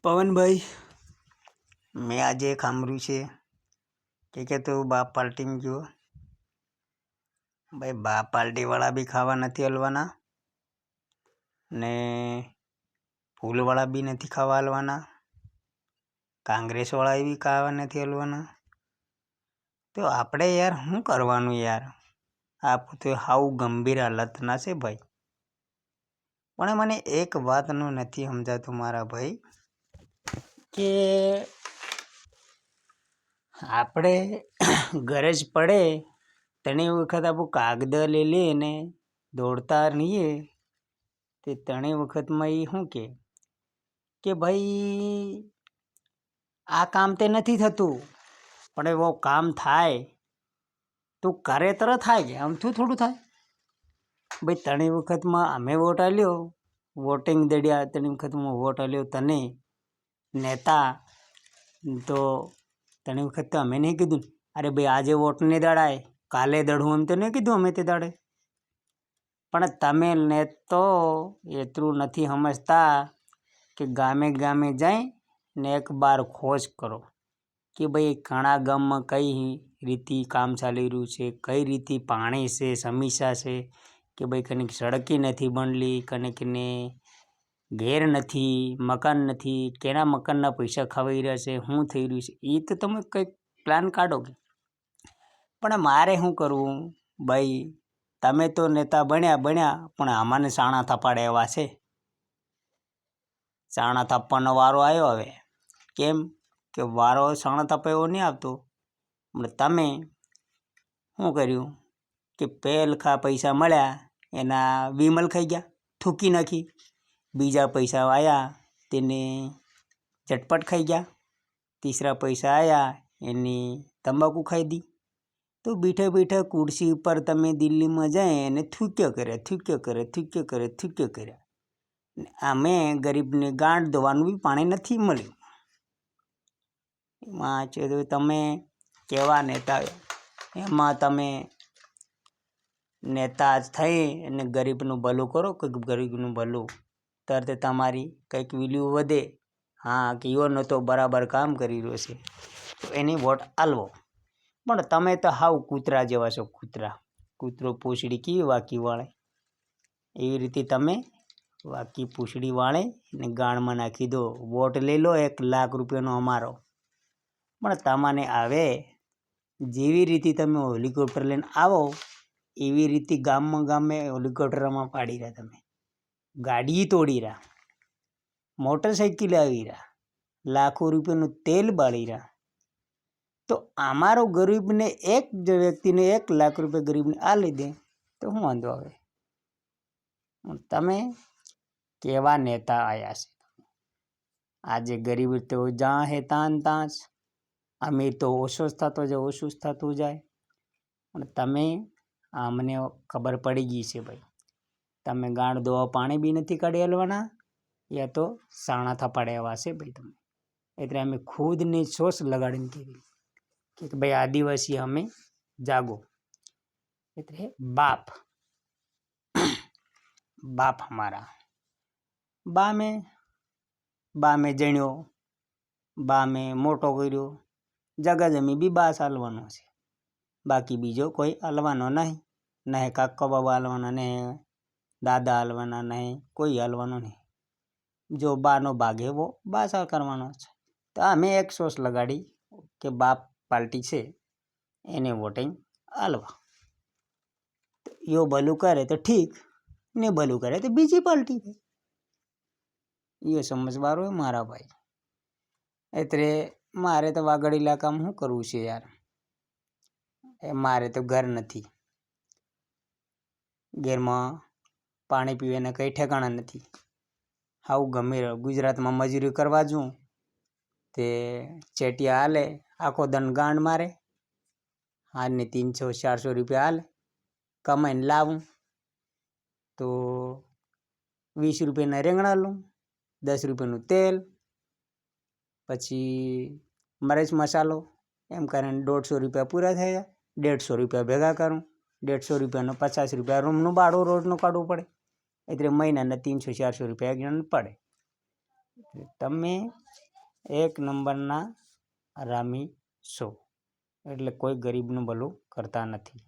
पवन भाई, मैं आज एक સાંભળ્યું છે કે તું બાપ પાર્ટીમાં ગયો. ભાઈ, બાપ પાર્ટીવાળા બી ખાવા નથી હલવાના ને ફૂલવાળા બી નથી ખાવા હલવાના, કોંગ્રેસવાળા બી ખાવા નથી હલવાના. તો આપણે યાર શું કરવાનું યાર? આપ તો હાવ ગંભીર હાલતના છે ભાઈ. પણ મને એક વાતનું નથી સમજાતું મારા ભાઈ, કે આપણે ગરજ પડે ઘણી વખત આપણું કાગદ લઈ લઈને દોડતા રહીએ તે ઘણી વખતમાં એ શું કે ભાઈ આ કામ તે નથી થતું, પણ એવો કામ થાય તું કરે તરત થાય કે આમથી થોડું થાય. ભાઈ ઘણી વખતમાં અમે વોટ આલ્યો, વોટિંગ દડ્યા, ઘણી વખતમાં વોટ આલ્યો તને નેતા, તો ઘણી વખત તો અમે નહીં કીધું અરે ભાઈ આજે વોટ નહીં દડાય, કાલે દડવું, એમ તો નહીં કીધું અમે તે દાડે. પણ તમે ને તો એટલું નથી સમજતા કે ગામે ગામે જાય ને એક બાર ખોજ કરો કે ભાઈ ઘણા ગામમાં કઈ રીતે કામ ચાલી રહ્યું છે, કઈ રીતે પાણી છે, સમસ્યા છે, કે ભાઈ કનેક સડકી નથી બનલી, કનેકને ઘેર નથી, મકાન નથી, કેના મકાનના પૈસા ખવાઈ રહ્યા છે, શું થઈ રહ્યું છે, એ તો તમે કંઈક પ્લાન કાઢો. પણ મારે શું કરવું ભાઈ? તમે તો નેતા બન્યા પણ આમાંને સાણા થપાડે એવા છે. સાણા થપ્પાનો વારો આવ્યો હવે. કેમ કે વારો સાણા થપ્પા એવો નહીં આવતો. પણ તમે શું કર્યું કે પહેલખા પૈસા મળ્યા એના વિમલ ખાઈ ગયા, થૂકી નાખી. બીજા પૈસા આવ્યા તેને ચટપટ ખાઈ ગયા. તીસરા પૈસા આવ્યા એની તંબાકુ ખાઈ દી. તો બેઠા બેઠા ખુરશી ઉપર તમે દિલ્હીમાં જાય અને થૂક્યો કર્યા. અમે ગરીબને ગાંઠ ધોવાનું બી પાણી નથી મળ્યું. એમાં છે તમે કેવા નેતા, એમાં તમે નેતા થઈ અને ગરીબનું ભલું કરો કે ગરીબનું ભલું, તરત તમારી કંઈક વેલ્યુ વધે. હા કે એવો તો બરાબર કામ કરી રહ્યો છે તો એની વોટ આલવો. પણ તમે તો હાવ કૂતરા જેવા છો, કૂતરો પૂંછડી કેવી વાકી વાળે એવી રીતે તમે વાકી પૂંછડી વાળે ને ગાણમાં નાખી દો. વોટ લઈ લો 1 લાખ રૂપિયાનો અમારો, પણ તમને આવે જેવી રીતે તમે હેલિકોપ્ટર લઈને આવો એવી રીતે ગામે હેલિકોપ્ટરમાં પાડી રહ્યા, તમે ગાડી તોડી રહ્યા, મોટરસાઇકલ આવી રહ્યા, લાખો રૂપિયાનું તેલ બાળી રહ્યા. તો અમારો ગરીબને એક વ્યક્તિને 1 લાખ રૂપિયા ગરીબને આ લીધે તો શું વાંધો આવે? તમે કેવા નેતા આવ્યા છે? આજે ગરીબ તો જ્યાં હે ત્યાં જ, અમીર તો ઓછો જ થતો જાય. પણ તમે અમને ખબર પડી ગઈ છે ભાઈ, તમે ગાંઠ ધોવા પાણી બી નથી કાઢી હલવાના, યા તો સાણા થપાડે એવા છે ભાઈ તમે. એટલે અમે ખુદને સોસ લગાડીને કીધી કે ભાઈ આદિવાસી અમે જાગો. એટલે બાપ હમારા બા મેં જણ્યો, બા મેં મોટો કર્યો, જગા જમી બી બા હાલવાનો છે. બાકી બીજો કોઈ હાલવાનો નહીં. નહીં કાકા બાબા હાલવાના, નહીં દાદા હાલવાના, નહીં કોઈ હાલવાનો નહીં. જો બાનો ભાગ એવો બા કરવાનો છે. તો અમે એક સોસ લગાડી કે બાપ પાર્ટી છે એને વોટિંગ હાલવા. યો ભલું કરે તો ઠીક, ને ભલું કરે તો બીજી પાર્ટી. એ સમજવારો મારા ભાઈ. એટલે મારે તો વાગડ ઇલાકામાં શું કરવું છે યાર? મારે તો ઘર નથી, ઘરમાં પાણી પીવાના કંઈ ઠેકાણા નથી. હાવ ગમે ગુજરાતમાં મજૂરી કરવા જઉં તે ચેટિયા હાલે, આખો દન ગાંડ મારે. હાલને 300-400 રૂપિયા હાલે, કમાઈને લાવું તો 20 રૂપિયાના રીંગણા લઉં, 10 રૂપિયાનું તેલ, પછી મરચ મસાલો, એમ કરીને 150 રૂપિયા પૂરા થયા. 150 રૂપિયા ભેગા કરું, 150 રૂપિયાનો 50 રૂપિયા રૂમનું ભાડું રોજનું કાઢવું પડે. એટલે મહિનાના 300-400 રૂપિયા એક જણાને પડે. તમે 1 નંબરના રામી છો, એટલે કોઈ ગરીબનું ભલું કરતા નથી.